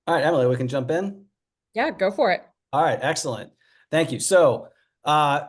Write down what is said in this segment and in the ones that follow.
All right, Emily, we can jump in. Yeah, go for it. All right, excellent. Thank you. So,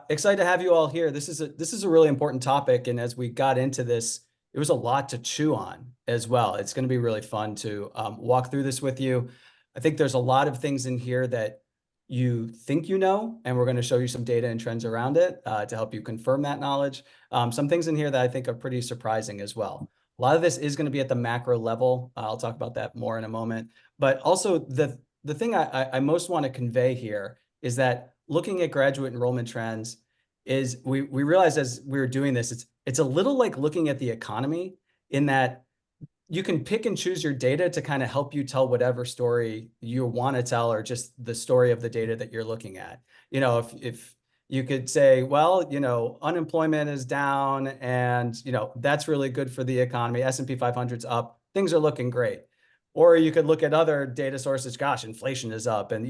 excited to have you all here. This is a really important topic, and as we got into this, it was a lot to chew on as well. It's going to be really fun to walk through this with you. I think there's a lot of things in here that you think you know, and we're going to show you some data and trends around it to help you confirm that knowledge. Some things in here that I think are pretty surprising as well. A lot of this is going to be at the macro level. I'll talk about that more in a moment. But also the thing I most want to convey here is that looking at graduate enrollment trends is we realize as we were doing this, it's a little like looking at the economy in that you can pick and choose your data to kind of help you tell whatever story you want to tell, or just the story of the data that you're looking at. If you could say, well, unemployment is down and, that's really good for the economy. S&P 500's up. Things are looking great. Or you could look at other data sources. Gosh, inflation is up and,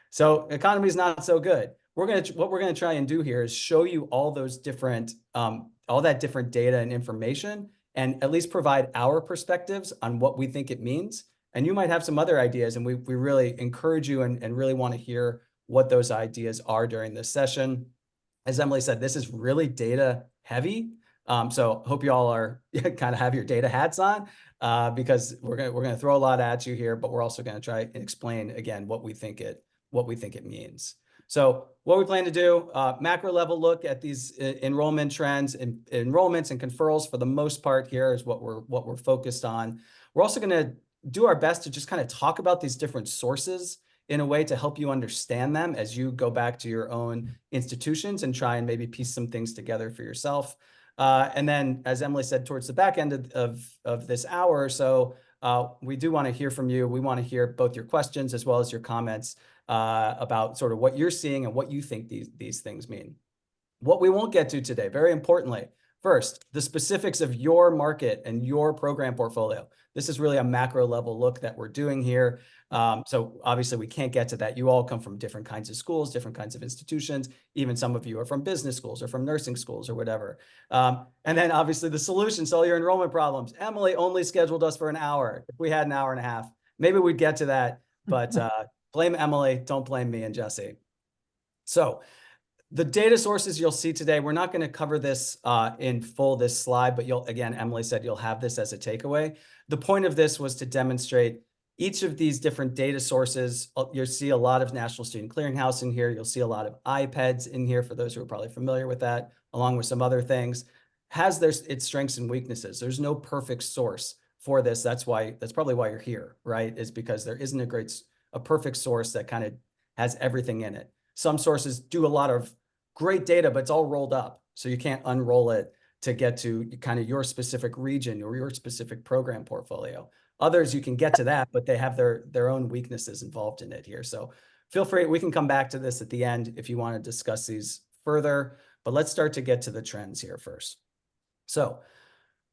so economy is not so good. What we're going to try and do here is show you all those different, all that different data and information, and at least provide our perspectives on what we think it means. And you might have some other ideas, and we really encourage you and really want to hear what those ideas are during this session. As Emily said, this is really data heavy. So hope you all are kind of have your data hats on because we're gonna throw a lot at you here, but we're also going to try and explain again what we think it means. So what we plan to do, macro level look at these enrollment trends and enrollments and conferrals for the most part here is what we're focused on. We're also going to do our best to just kind of talk about these different sources in a way to help you understand them as you go back to your own institutions and try and maybe piece some things together for yourself. And then, as Emily said, towards the back end of this hour or so, we do want to hear from you. We want to hear both your questions as well as your comments about sort of what you're seeing and what you think these things mean. What we won't get to today, very importantly, first, the specifics of your market and your program portfolio. This is really a macro level look that we're doing here. So obviously we can't get to that. You all come from different kinds of schools, different kinds of institutions. Even some of you are from business schools or from nursing schools or whatever. And then obviously the solutions to all your enrollment problems. Emily only scheduled us for an hour. If we had an hour and a half, maybe we'd get to that, but blame Emily, don't blame me and Jesse. So the data sources you'll see today, we're not going to cover this in full this slide, but again, Emily said you'll have this as a takeaway. The point of this was to demonstrate each of these different data sources. You'll see a lot of National Student Clearinghouse in here. You'll see a lot of IPEDS in here for those who are probably familiar with that, along with some other things. Has its strengths and weaknesses. There's no perfect source for this. That's probably why you're here, right? Is because there isn't a perfect source that kind of has everything in it. Some sources do a lot of great data, but it's all rolled up. So you can't unroll it to get to kind of your specific region or your specific program portfolio. Others, you can get to that, but they have their own weaknesses involved in it here. So feel free, we can come back to this at the end if you want to discuss these further, but let's start to get to the trends here first. So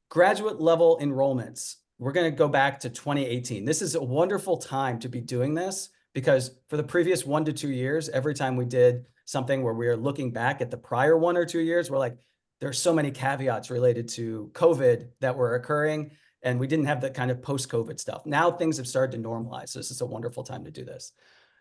graduate level enrollments, we're going to go back to 2018. This is a wonderful time to be doing this because for the previous 1 to 2 years, every time we did something where we are looking back at the prior 1 or 2 years, we're like, there's so many caveats related to COVID that were occurring, and we didn't have the kind of post-COVID stuff. Now things have started to normalize. So this is a wonderful time to do this.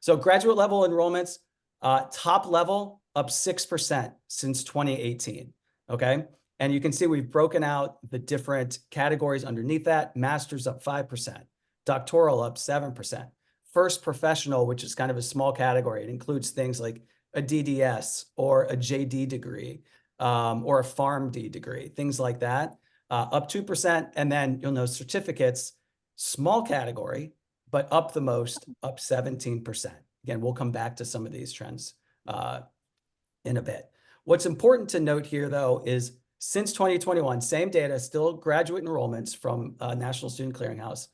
So graduate level enrollments, top level up 6% since 2018. Okay. And you can see we've broken out the different categories underneath that. Master's up 5%, doctoral up 7%. First professional, which is kind of a small category. It includes things like a DDS or a JD degree or a PharmD degree, things like that, up 2%. And then you'll know certificates, small category, but up the most, up 17%. Again, we'll come back to some of these trends in a bit. What's important to note here, though, is since 2021, same data, still graduate enrollments from National Student Clearinghouse,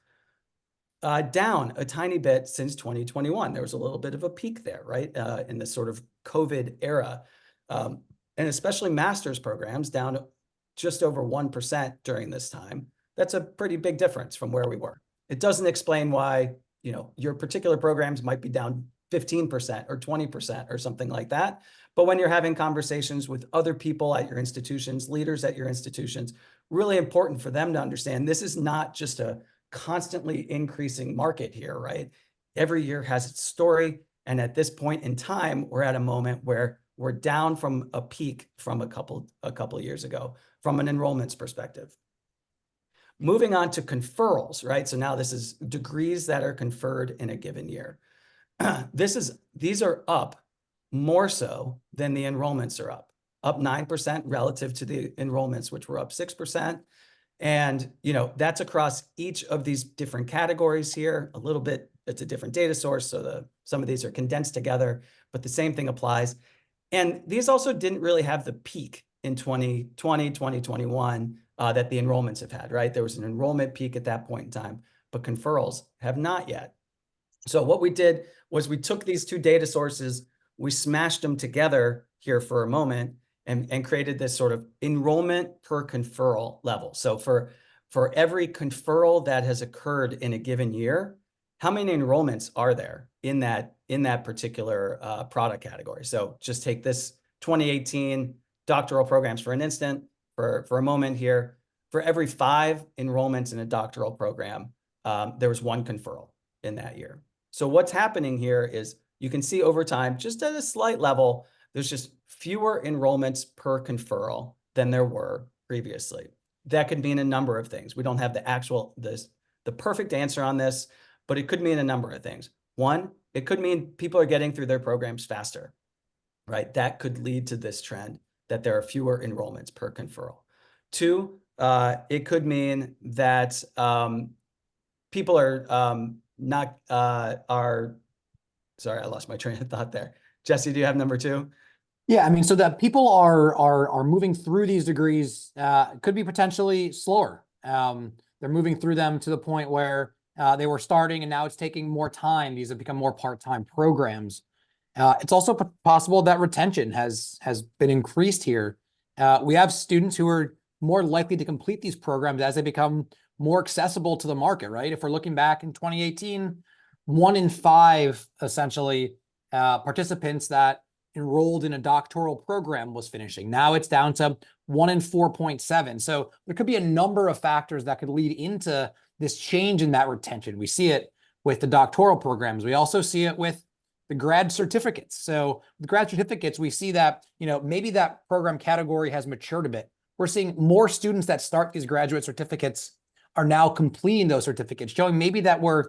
down a tiny bit since 2021. There was a little bit of a peak there, right, in this sort of COVID era. And especially master's programs down just over 1% during this time. That's a pretty big difference from where we were. It doesn't explain why, your particular programs might be down 15% or 20% or something like that. But when you're having conversations with other people at your institutions, leaders at your institutions, really important for them to understand this is not just a constantly increasing market here, right? every year has its story. And at this point in time, we're at a moment where we're down from a peak from a couple of years ago from an enrollments perspective. Moving on to conferrals, right? So now this is degrees that are conferred in a given year. These are up more so than the enrollments are up 9% relative to the enrollments, which were up 6%. And, that's across each of these different categories here. A little bit, it's a different data source. So some of these are condensed together, but the same thing applies. And these also didn't really have the peak in 2020, 2021 that the enrollments have had, right? There was an enrollment peak at that point in time, but conferrals have not yet. So what we did was we took these two data sources, we smashed them together here for a moment and created this sort of enrollment per conferral level. So for every conferral that has occurred in a given year, how many enrollments are there in that particular product category? So just take this 2018 doctoral programs for an instant, for a moment here. For every 5 enrollments in a doctoral program, there was 1 conferral in that year. So what's happening here is you can see over time, just at a slight level, there's just fewer enrollments per conferral than there were previously. That could mean a number of things. We don't have the perfect answer on this, but it could mean a number of things. One, it could mean people are getting through their programs faster, right? That could lead to this trend that there are fewer enrollments per conferral. 2, it could mean that people are sorry, I lost my train of thought there. Jesse, do you have number 2? Yeah, I mean, so that people are moving through these degrees could be potentially slower. They're moving through them to the point where they were starting and now it's taking more time. These have become more part-time programs. It's also possible that retention has been increased here. We have students who are more likely to complete these programs as they become more accessible to the market, right? If we're looking back in 2018, 1 in 5 essentially participants that enrolled in a doctoral program was finishing. Now it's down to 1 in 4.7. So there could be a number of factors that could lead into this change in that retention. We see it with the doctoral programs. We also see it with the grad certificates. So with grad certificates, we see that, maybe that program category has matured a bit. We're seeing more students that start these graduate certificates are now completing those certificates, showing maybe that we're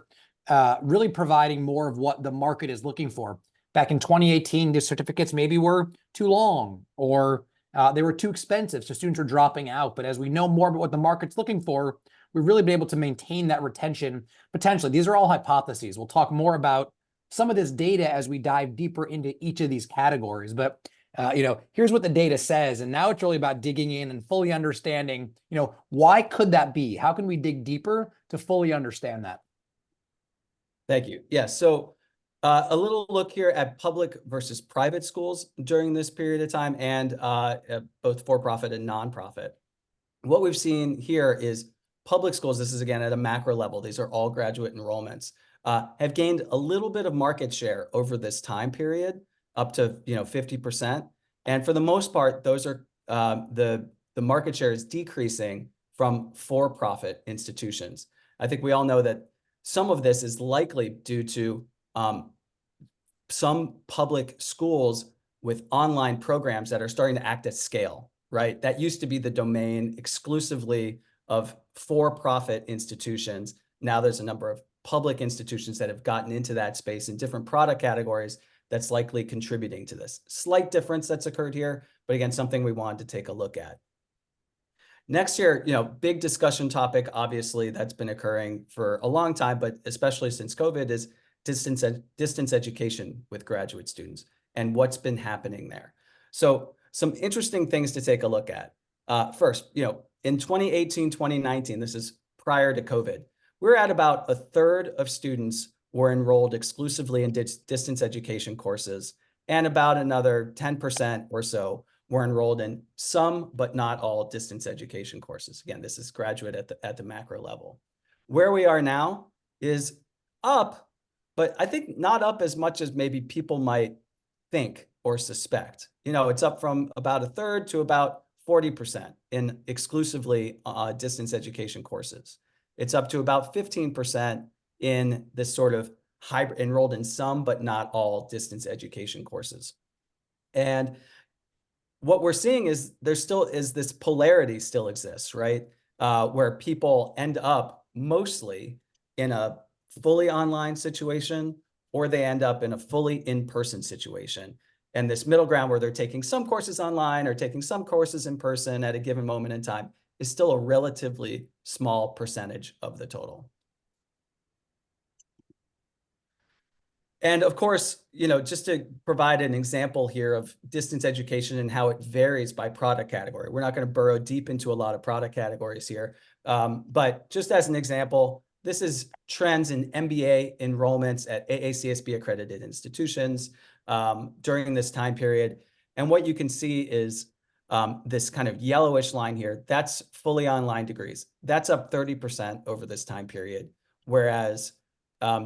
really providing more of what the market is looking for. Back in 2018, these certificates maybe were too long or they were too expensive, so students were dropping out. But as we know more about what the market's looking for, we've really been able to maintain that retention potentially. These are all hypotheses. We'll talk more about some of this data as we dive deeper into each of these categories. But here's what the data says. And now it's really about digging in and fully understanding, why could that be? How can we dig deeper to fully understand that? Thank you. Yeah, so a little look here at public versus private schools during this period of time and both for-profit and nonprofit. What we've seen here is public schools, this is again at a macro level, these are all graduate enrollments, have gained a little bit of market share over this time period, up to 50%. And for the most part, those are the market share is decreasing from for-profit institutions. I think we all know that some of this is likely due to some public schools with online programs that are starting to act at scale, right? That used to be the domain exclusively of for-profit institutions. Now there's a number of public institutions that have gotten into that space in different product categories that's likely contributing to this. Slight difference that's occurred here, but again, something we wanted to take a look at. Next year, big discussion topic, obviously, that's been occurring for a long time, but especially since COVID, is distance education with graduate students and what's been happening there. So some interesting things to take a look at. First, in 2018, 2019, this is prior to COVID, we're at about 1/3 of students were enrolled exclusively in distance education courses, and about another 10% or so were enrolled in some, but not all, distance education courses. Again, this is graduate at the macro level. Where we are now is up, but I think not up as much as maybe people might think or suspect. It's up from about 1/3 to about 40% in exclusively distance education courses. It's up to about 15% in this sort of hybrid, enrolled in some, but not all distance education courses. And what we're seeing is there still is this polarity still exists, right? Where people end up mostly in a fully online situation, or they end up in a fully in-person situation. And this middle ground where they're taking some courses online or taking some courses in person at a given moment in time is still a relatively small percentage of the total. And of course, just to provide an example here of distance education and how it varies by product category. We're not going to burrow deep into a lot of product categories here. But just as an example, this is trends in MBA enrollments at AACSB accredited institutions during this time period. And what you can see is this kind of yellowish line here. That's fully online degrees. That's up 30% over this time period. Whereas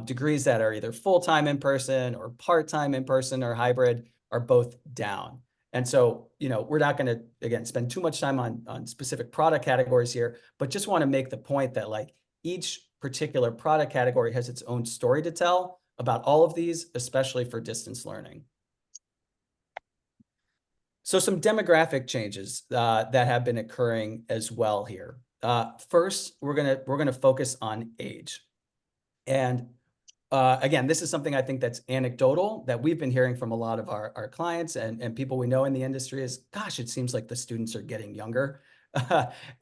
degrees that are either full-time in person or part-time in person or hybrid are both down. And so, we're not going to, again, spend too much time on specific product categories here, but just want to make the point that like each particular product category has its own story to tell about all of these, especially for distance learning. So some demographic changes that have been occurring as well here. First, we're gonna focus on age. And again, this is something I think that's anecdotal that we've been hearing from a lot of our clients and people we know in the industry is, gosh, it seems like the students are getting younger.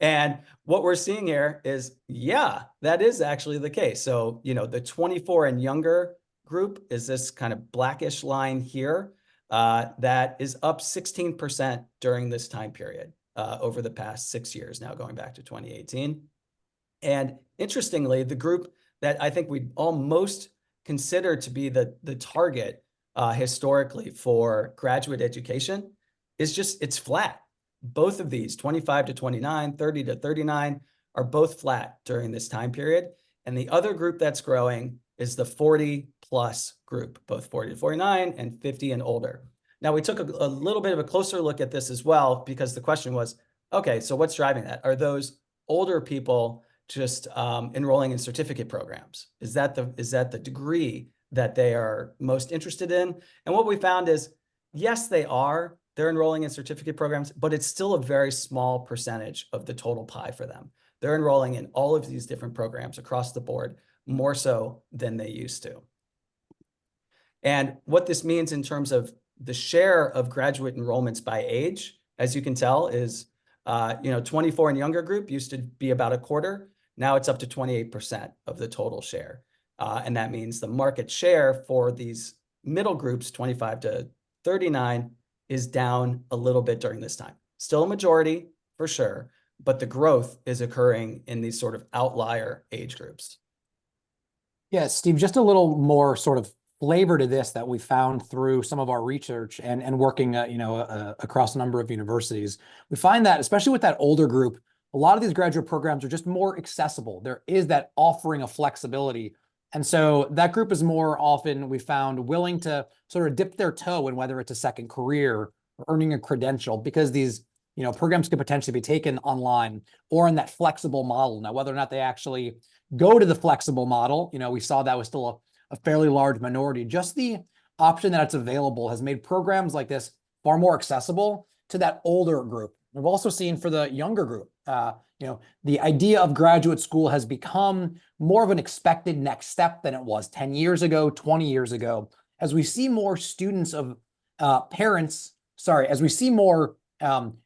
And what we're seeing here is, yeah, that is actually the case. So, the 24 and younger group is this kind of blackish line here that is up 16% during this time period over the past 6 years now, going back to 2018. And interestingly, the group that I think we almost consider to be the target historically for graduate education is it's flat. Both of these, 25 to 29, 30 to 39, are both flat during this time period. And the other group that's growing is the 40 plus group, both 40 to 49 and 50 and older. Now, we took a little bit of a closer look at this as well, because the question was, okay, so what's driving that? Are those older people just enrolling in certificate programs? Is that the degree that they are most interested in? And what we found is, yes, they're enrolling in certificate programs, but it's still a very small percentage of the total pie for them. They're enrolling in all of these different programs across the board, more so than they used to. And what this means in terms of the share of graduate enrollments by age, as you can tell, is 24 and younger group used to be about a quarter. Now it's up to 28% of the total share. And that means the market share for these middle groups, 25 to 39, is down a little bit during this time. Still a majority, for sure, but the growth is occurring in these sort of outlier age groups. Yeah, Steve, just a little more sort of flavor to this that we found through some of our research and working, across a number of universities. We find that, especially with that older group, a lot of these graduate programs are just more accessible. There is that offering of flexibility. And so that group is more often, we found, willing to sort of dip their toe in whether it's a second career or earning a credential, because these programs could potentially be taken online or in that flexible model. Now, whether or not they actually go to the flexible model, we saw that was still a fairly large minority. Just the option that it's available has made programs like this far more accessible to that older group. We've also seen for the younger group, the idea of graduate school has become more of an expected next step than it was 10 years ago, 20 years ago, as we see more students of as we see more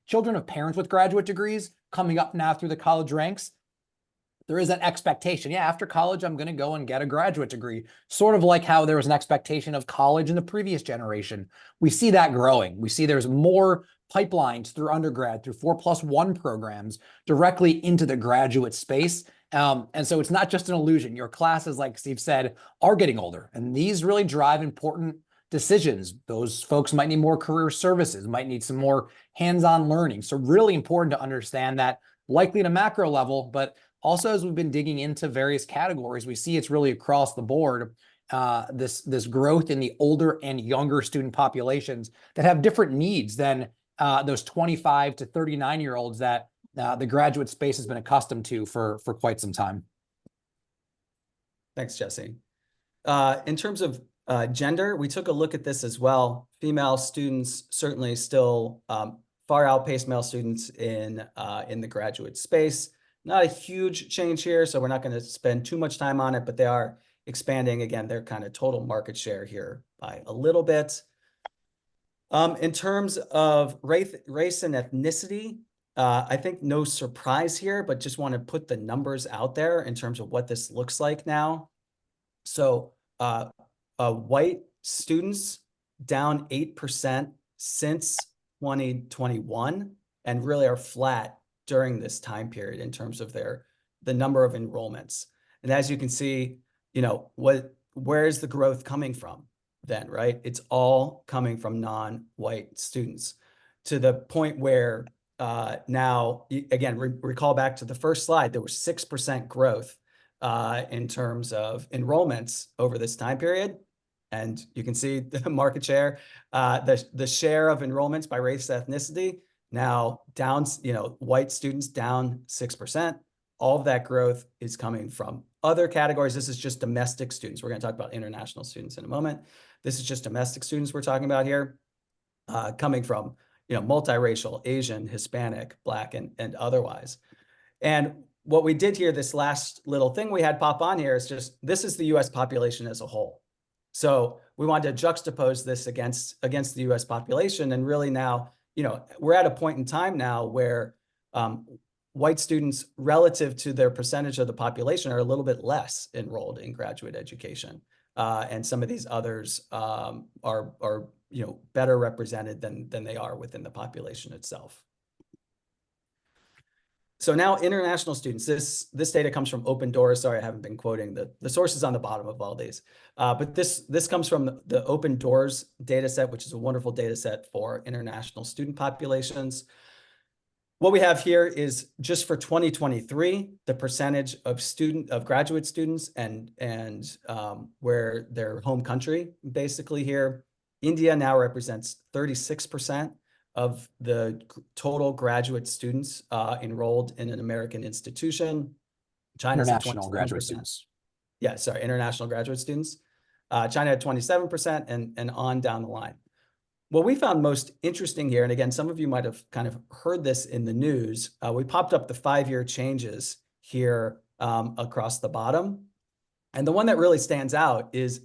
children of parents with graduate degrees coming up now through the college ranks. There is an expectation. Yeah, after college, I'm going to go and get a graduate degree. Sort of like how there was an expectation of college in the previous generation. We see that growing. We see there's more pipelines through undergrad, through 4+1 programs directly into the graduate space. And so it's not just an illusion. Your classes, like Steve said, are getting older. And these really drive important decisions. Those folks might need more career services, might need some more hands-on learning. So really important to understand that, likely at a macro level, but also, as we've been digging into various categories, we see it's really across the board, this growth in the older and younger student populations that have different needs than those 25 to 39-year-olds that the graduate space has been accustomed to for quite some time. Thanks, Jesse. in terms of gender, we took a look at this as well. Female students certainly still far outpace male students in the graduate space. Not a huge change here, so we're not going to spend too much time on it, but they are expanding, again, their kind of total market share here by a little bit. In terms of race and ethnicity, I think no surprise here, but just want to put the numbers out there in terms of what this looks like now. So white students down 8% since 2021, and really are flat during this time period in terms of the number of enrollments. And as you can see, where is the growth coming from then, right? It's all coming from non-white students, to the point where now, again, recall back to the first slide, there was 6% growth in terms of enrollments over this time period. And you can see the market share, the share of enrollments by race ethnicity now down, white students down 6%. All of that growth is coming from other categories. This is just domestic students. We're going to talk about international students in a moment. This is just domestic students we're talking about here, coming from, multiracial, Asian, Hispanic, Black, and otherwise. And what we did here, this last little thing we had pop on here, is just, this is the US population as a whole. So we wanted to juxtapose this against the US population. And really now, we're at a point in time now where white students, relative to their percentage of the population, are a little bit less enrolled in graduate education. And some of these others are better represented than they are within the population itself. So now international students, this data comes from Open Doors. Sorry, I haven't been quoting the sources on the bottom of all these. But this comes from the Open Doors data set, which is a wonderful data set for international student populations. What we have here is just for 2023, the percentage of graduate students and where their home country, basically here. India now represents 36% of the total graduate students enrolled in an American institution. China's at 27%. International graduate students. Yeah, sorry, international graduate students. China at 27% and on down the line. What we found most interesting here, and again, some of you might have kind of heard this in the news, we popped up the 5-year changes here across the bottom. And the one that really stands out is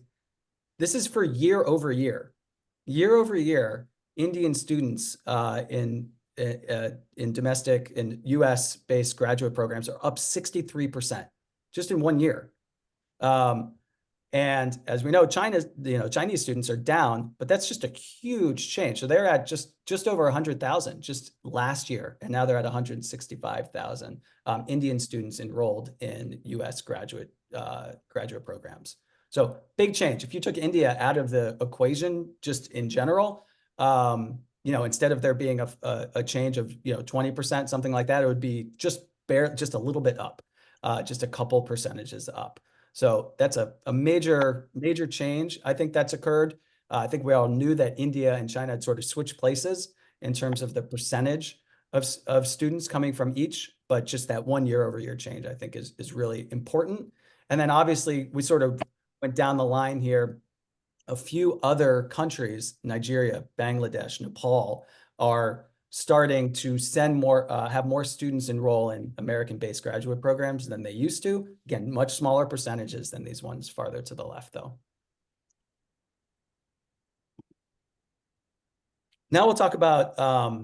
this is for year over year. Year over year, Indian students in domestic and US-based graduate programs are up 63% just in 1 year. And as we know, Chinese students are down, but that's just a huge change. So they're at just over 100,000 just last year, and now they're at 165,000 Indian students enrolled in US graduate programs. So big change. If you took India out of the equation, just in general, instead of there being a change of 20%, something like that, it would be just a little bit up, just a couple percentages up. So that's a major change, I think, that's occurred. I think we all knew that India and China had sort of switched places in terms of the percentage of students coming from each, but just that 1 year over year change, I think, is really important. And then obviously we sort of went down the line here. A few other countries, Nigeria, Bangladesh, Nepal, are starting to have more students enroll in American-based graduate programs than they used to. Again, much smaller percentages than these ones farther to the left, though. Now we'll talk about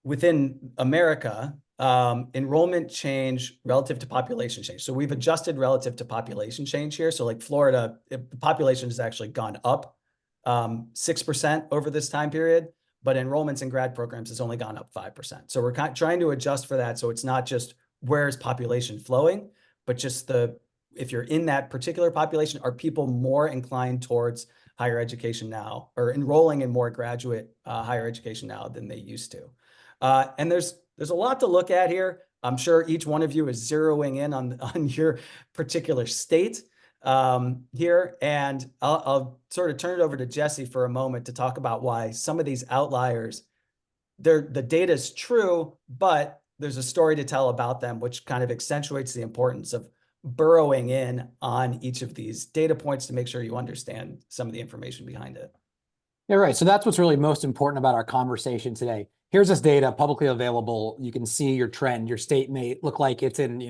within America, enrollment change relative to population change. So we've adjusted relative to population change here. So like Florida, the population has actually gone up 6% over this time period, but enrollments in grad programs has only gone up 5%. So we're trying to adjust for that. So it's not just where's population flowing, but just if you're in that particular population, are people more inclined towards higher education now, or enrolling in more graduate higher education now than they used to? And there's a lot to look at here. I'm sure each one of you is zeroing in on your particular state here. And I'll sort of turn it over to Jesse for a moment to talk about why some of these outliers, the data is true, but there's a story to tell about them, which kind of accentuates the importance of burrowing in on each of these data points to make sure you understand some of the information behind it. Yeah, right. So that's what's really most important about our conversation today. Here's this data publicly available. You can see your trend. Your state may look like it's in,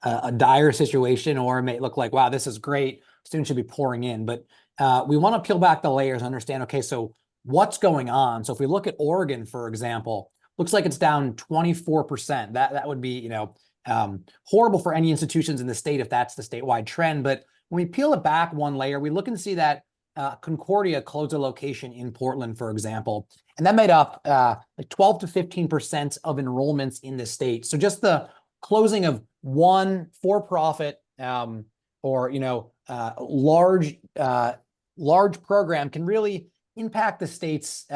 a dire situation, or it may look like, wow, this is great. Students should be pouring in. But we want to peel back the layers and understand, okay, so what's going on? So if we look at Oregon, for example, looks like it's down 24%. That would be, horrible for any institutions in the state if that's the statewide trend. But when we peel it back one layer, we look and see that Concordia closed a location in Portland, for example, and that made up like 12 to 15% of enrollments in the state. So just the closing of one for-profit or large program can really impact the state's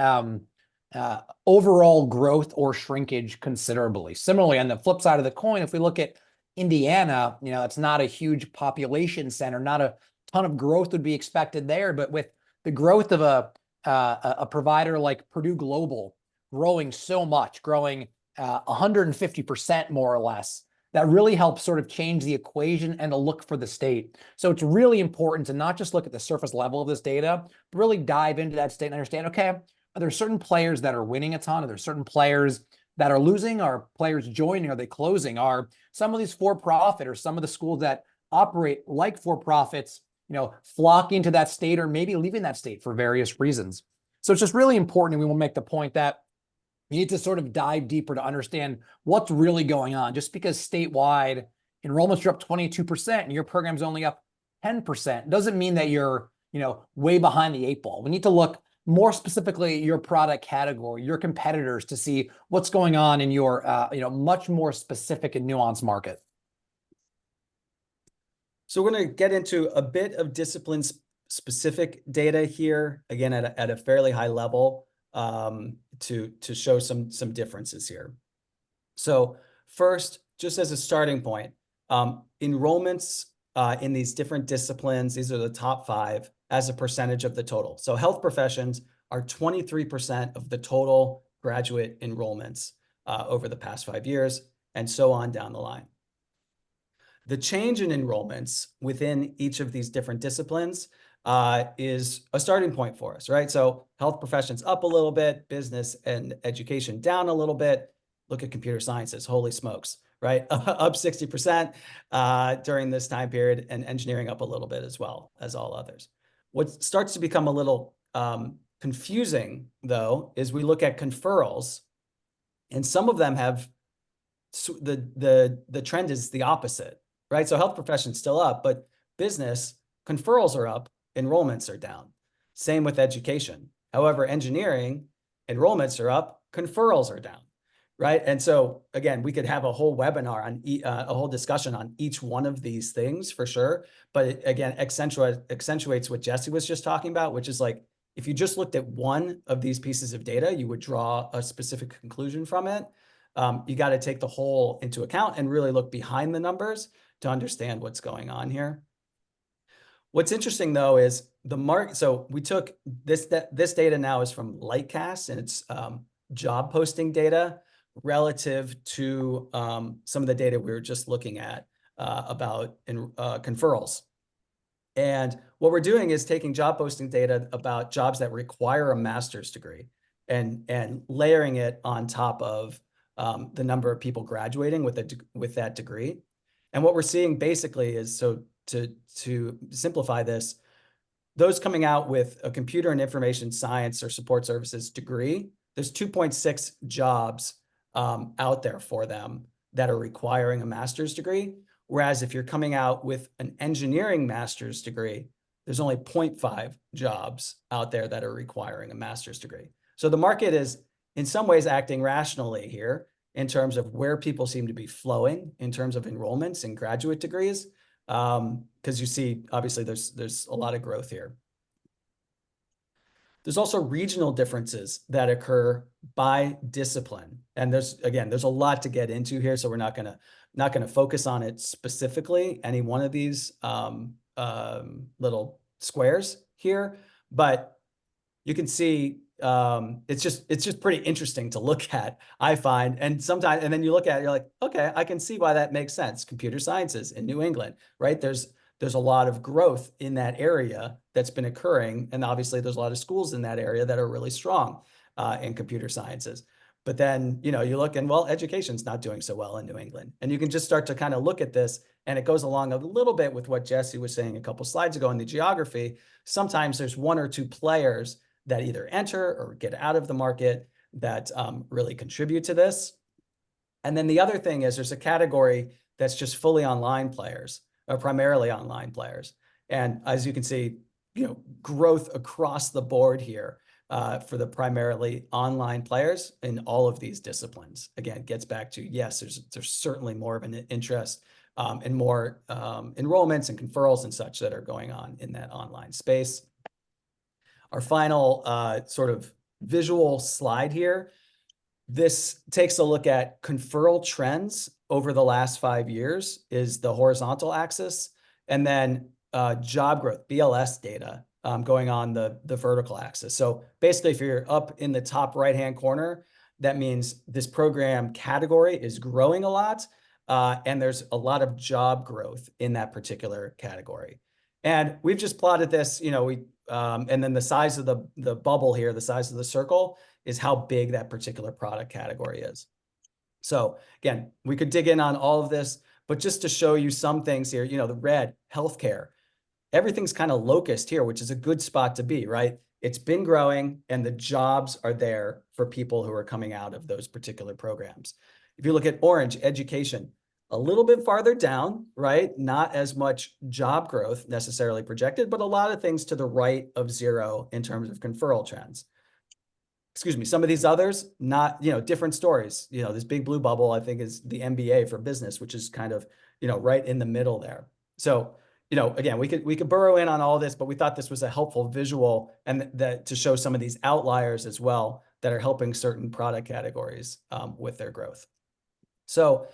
overall growth or shrinkage considerably. Similarly, on the flip side of the coin, if we look at Indiana, it's not a huge population center, not a ton of growth would be expected there, but with the growth of a provider like Purdue Global growing so much, growing 150% more or less, that really helps sort of change the equation and the look for the state. So it's really important to not just look at the surface level of this data, but really dive into that state and understand, okay, are there certain players that are winning a ton? Are there certain players that are losing? Are players joining? Are they closing? Are some of these for-profit or some of the schools that operate like for-profits flocking to that state or maybe leaving that state for various reasons? So it's just really important. And we will make the point that you need to sort of dive deeper to understand what's really going on. Just because statewide enrollments are up 22% and your program's only up 10% doesn't mean that you're, way behind the eight ball. We need to look more specifically at your product category, your competitors, to see what's going on in your, much more specific and nuanced market. So we're going to get into a bit of discipline-specific data here, again, at a fairly high level, to show some differences here. So first, just as a starting point, enrollments in these different disciplines, these are the top 5 as a percentage of the total. So health professions are 23% of the total graduate enrollments over the past 5 years, and so on down the line. The change in enrollments within each of these different disciplines is a starting point for us, right? So health professions up a little bit, business and education down a little bit. Look at computer sciences, holy smokes, right? Up 60% during this time period, and engineering up a little bit as well as all others. What starts to become a little confusing, though, is we look at conferrals, and some of them have the trend is the opposite. Right, so health professions still up, but business conferrals are up, enrollments are down. Same with education. However, engineering enrollments are up, conferrals are down, right? And so again, we could have a whole webinar on a whole discussion on each one of these things for sure. But it, again, accentuates what Jesse was just talking about, which is like, if you just looked at one of these pieces of data, you would draw a specific conclusion from it. You got to take the whole into account and really look behind the numbers to understand what's going on here. What's interesting, though, is the market. So we took this data now is from Lightcast, and it's job posting data relative to some of the data we were just looking at about conferrals. And what we're doing is taking job posting data about jobs that require a master's degree and layering it on top of the number of people graduating with that degree. And what we're seeing basically is, so to simplify this, those coming out with a computer and information science or support services degree, there's 2.6 jobs out there for them that are requiring a master's degree. Whereas if you're coming out with an engineering master's degree, there's only 0.5 jobs out there that are requiring a master's degree. So the market is in some ways acting rationally here in terms of where people seem to be flowing in terms of enrollments and graduate degrees, because you see, obviously, there's a lot of growth here. There's also regional differences that occur by discipline, and there's a lot to get into here, so we're not gonna focus on it specifically, any one of these little squares here, but you can see it's just pretty interesting to look at, I find. And sometimes, and then you look at it, you're like, okay, I can see why that makes sense. Computer sciences in New England, right? There's a lot of growth in that area that's been occurring. And obviously there's a lot of schools in that area that are really strong in computer sciences. But then, you look and, well, education's not doing so well in New England. And you can just start to kind of look at this, and it goes along a little bit with what Jesse was saying a couple slides ago in the geography. Sometimes there's one or two players that either enter or get out of the market that really contribute to this. And then the other thing is there's a category that's just fully online players, or primarily online players. And as you can see, growth across the board here for the primarily online players in all of these disciplines. Again, gets back to, yes, there's certainly more of an interest and more enrollments and conferrals and such that are going on in that online space. Our final sort of visual slide here, this takes a look at conferral trends over the last 5 years is the horizontal axis, and then job growth, BLS data, going on the vertical axis. So basically, if you're up in the top right-hand corner, that means this program category is growing a lot, and there's a lot of job growth in that particular category. And we've just plotted this, and then the size of the bubble here, the size of the circle, is how big that particular product category is. So again, we could dig in on all of this, but just to show you some things here, the red, healthcare, everything's kind of locust here, which is a good spot to be, right? It's been growing and the jobs are there for people who are coming out of those particular programs. If you look at orange, education, a little bit farther down, right? Not as much job growth necessarily projected, but a lot of things to the right of zero in terms of conferral trends. Excuse me, some of these others, not, different stories. This big blue bubble, I think, is the MBA for business, which is kind of, right in the middle there. So, again, we could burrow in on all this, but we thought this was a helpful visual and that to show some of these outliers as well that are helping certain product categories with their growth. So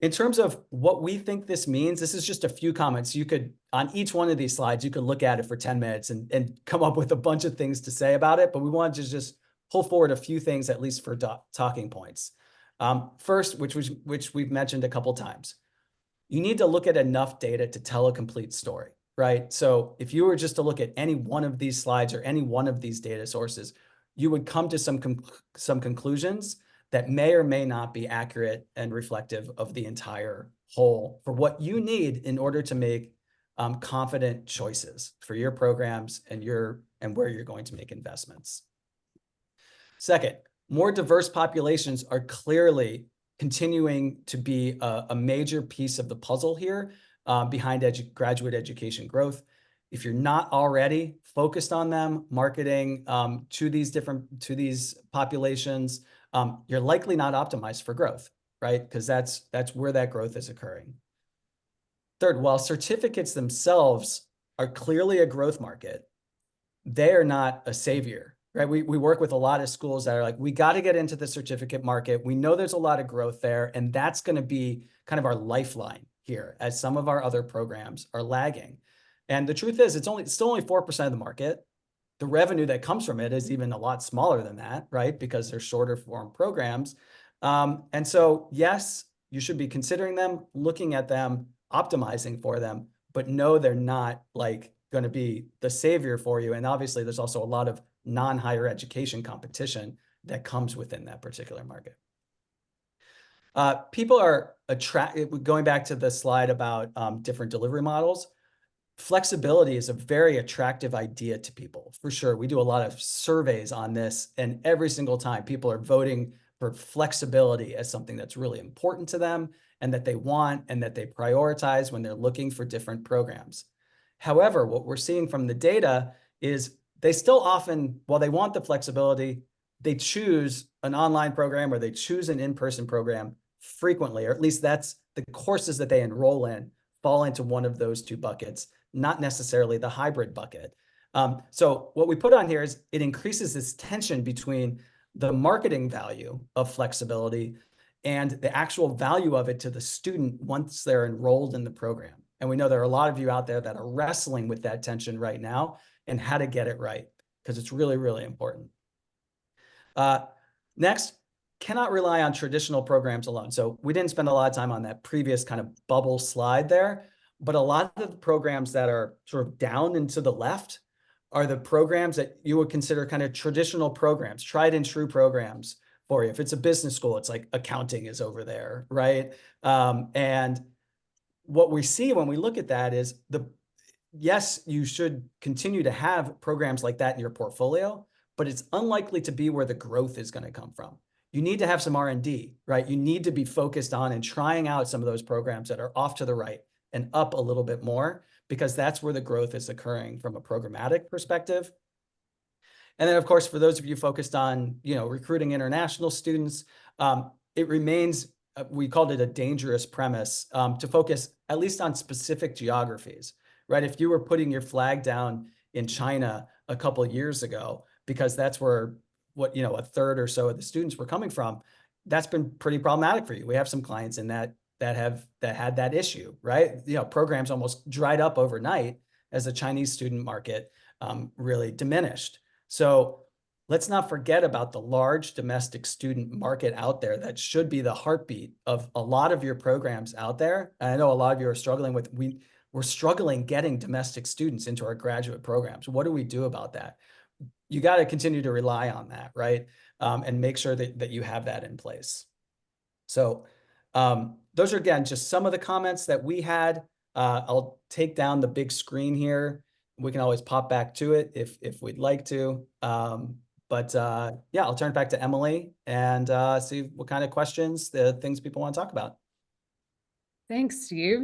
in terms of what we think this means, this is just a few comments. You could, on each one of these slides, you could look at it for 10 minutes and come up with a bunch of things to say about it, but we wanted to just pull forward a few things, at least for talking points. First, which we've mentioned a couple times, you need to look at enough data to tell a complete story, right? So if you were just to look at any one of these slides or any one of these data sources, you would come to some conclusions that may or may not be accurate and reflective of the entire whole for what you need in order to make confident choices for your programs and where you're going to make investments. Second, more diverse populations are clearly continuing to be a major piece of the puzzle here behind graduate education growth. If you're not already focused on them, marketing to these populations, you're likely not optimized for growth, right? Because that's where that growth is occurring. Third, while certificates themselves are clearly a growth market, they are not a savior, right? We work with a lot of schools that are like, we got to get into the certificate market. We know there's a lot of growth there, and that's going to be kind of our lifeline here as some of our other programs are lagging. And the truth is, it's still only 4% of the market. The revenue that comes from it is even a lot smaller than that, right? Because they're shorter form programs. And so, yes, you should be considering them, looking at them, optimizing for them, but no, they're not like going to be the savior for you. And obviously, there's also a lot of non-higher education competition that comes within that particular market. People are attracted, going back to the slide about different delivery models, flexibility is a very attractive idea to people, for sure. We do a lot of surveys on this, and every single time people are voting for flexibility as something that's really important to them and that they want and that they prioritize when they're looking for different programs. However, what we're seeing from the data is they still often, while they want the flexibility, they choose an online program or they choose an in-person program frequently, or at least that's the courses that they enroll in fall into one of those two buckets, not necessarily the hybrid bucket. So what we put on here is it increases this tension between the marketing value of flexibility and the actual value of it to the student once they're enrolled in the program. And we know there are a lot of you out there that are wrestling with that tension right now and how to get it right. because it's really, really important. Next, cannot rely on traditional programs alone. So we didn't spend a lot of time on that previous kind of bubble slide there, but a lot of the programs that are sort of down and to the left are the programs that you would consider kind of traditional programs, tried and true programs for you. If it's a business school, it's like accounting is over there, right? And what we see when we look at that is yes, you should continue to have programs like that in your portfolio, but it's unlikely to be where the growth is going to come from. You need to have some R&D, right? You need to be focused on and trying out some of those programs that are off to the right and up a little bit more, because that's where the growth is occurring from a programmatic perspective. And then, of course, for those of you focused on, recruiting international students, it remains, we called it a dangerous premise, to focus at least on specific geographies, right? If you were putting your flag down in China a couple of years ago, because that's where a third or so of the students were coming from, that's been pretty problematic for you. We have some clients in that had that issue, right? Programs almost dried up overnight as the Chinese student market really diminished. So let's not forget about the large domestic student market out there that should be the heartbeat of a lot of your programs out there. And I know a lot of you are struggling with, we're struggling getting domestic students into our graduate programs. What do we do about that? You got to continue to rely on that, right? And make sure that you have that in place. So those are, again, just some of the comments that we had. I'll take down the big screen here. We can always pop back to it if we'd like to. But yeah, I'll turn it back to Emily and see what kind of questions, the things people want to talk about. Thanks, Steve.